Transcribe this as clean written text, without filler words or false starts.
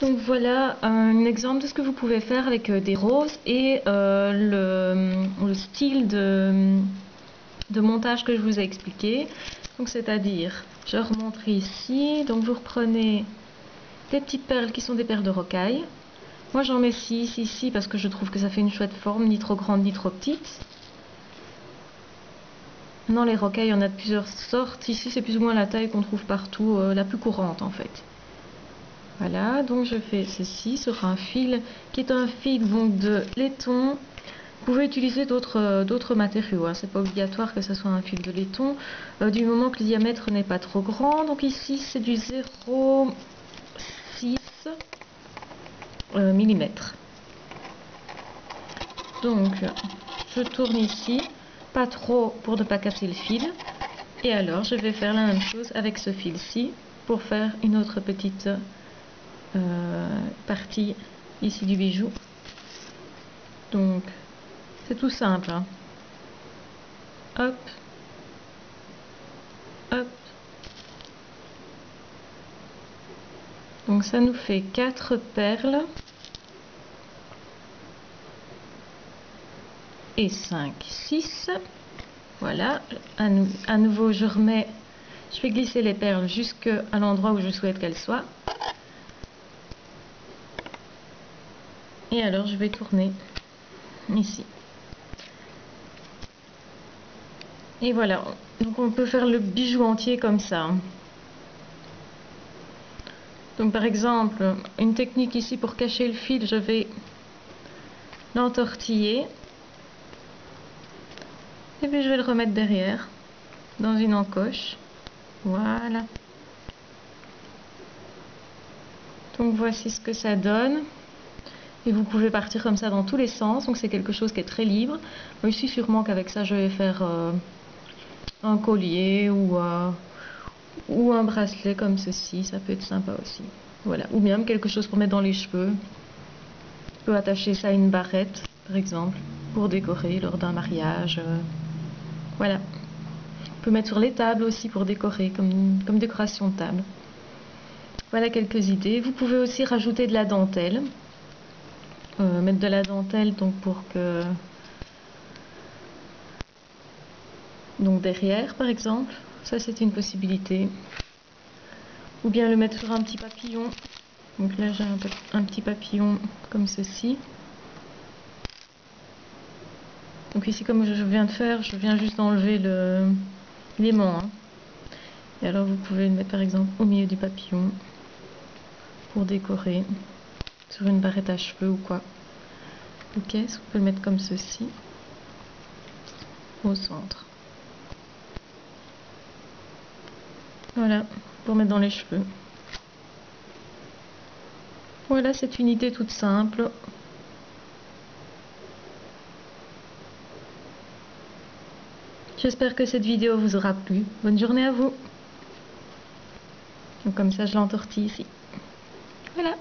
Donc voilà un exemple de ce que vous pouvez faire avec des roses et le style de montage que je vous ai expliqué. Donc c'est-à-dire, je remonterai ici, donc vous reprenez des petites perles qui sont des perles de rocaille. Moi j'en mets 6 ici parce que je trouve que ça fait une chouette forme, ni trop grande ni trop petite. Maintenant les rocailles, il y en a de plusieurs sortes. Ici c'est plus ou moins la taille qu'on trouve partout, la plus courante en fait. Voilà, donc je fais ceci sur un fil qui est un fil donc de laiton. Vous pouvez utiliser d'autres matériaux, hein. C'est pas obligatoire que ce soit un fil de laiton, du moment que le diamètre n'est pas trop grand. Donc ici c'est du 0,6 mm. Donc je tourne ici, pas trop pour ne pas casser le fil. Et alors je vais faire la même chose avec ce fil-ci pour faire une autre petite partie ici du bijou. Donc c'est tout simple, hein. Hop, hop. Donc ça nous fait 4 perles et 5, 6. Voilà, à nouveau je vais glisser les perles jusqu'à l'endroit où je souhaite qu'elles soient. Et alors je vais tourner ici. Et voilà, donc on peut faire le bijou entier comme ça. Donc par exemple, une technique ici pour cacher le fil, je vais l'entortiller. Et puis je vais le remettre derrière, dans une encoche. Voilà. Donc voici ce que ça donne. Et vous pouvez partir comme ça dans tous les sens, donc c'est quelque chose qui est très libre. Ici sûrement qu'avec ça je vais faire un collier ou un bracelet comme ceci, ça peut être sympa aussi. Voilà, ou bien quelque chose pour mettre dans les cheveux. On peut attacher ça à une barrette par exemple, pour décorer lors d'un mariage. Voilà. On peut mettre sur les tables aussi pour décorer, comme décoration de table. Voilà quelques idées. Vous pouvez aussi rajouter de la dentelle. Mettre de la dentelle donc pour que donc derrière par exemple, ça c'est une possibilité, ou bien le mettre sur un petit papillon. Donc là j'ai un petit papillon comme ceci. Donc ici comme je viens de faire, je viens juste d'enlever l'aimant, hein. Et alors vous pouvez le mettre par exemple au milieu du papillon pour décorer sur une barrette à cheveux ou quoi. Ok, on peut le mettre comme ceci au centre. Voilà, pour mettre dans les cheveux. Voilà, c'est une idée toute simple. J'espère que cette vidéo vous aura plu. Bonne journée à vous. Donc comme ça, je l'entortille ici. Voilà.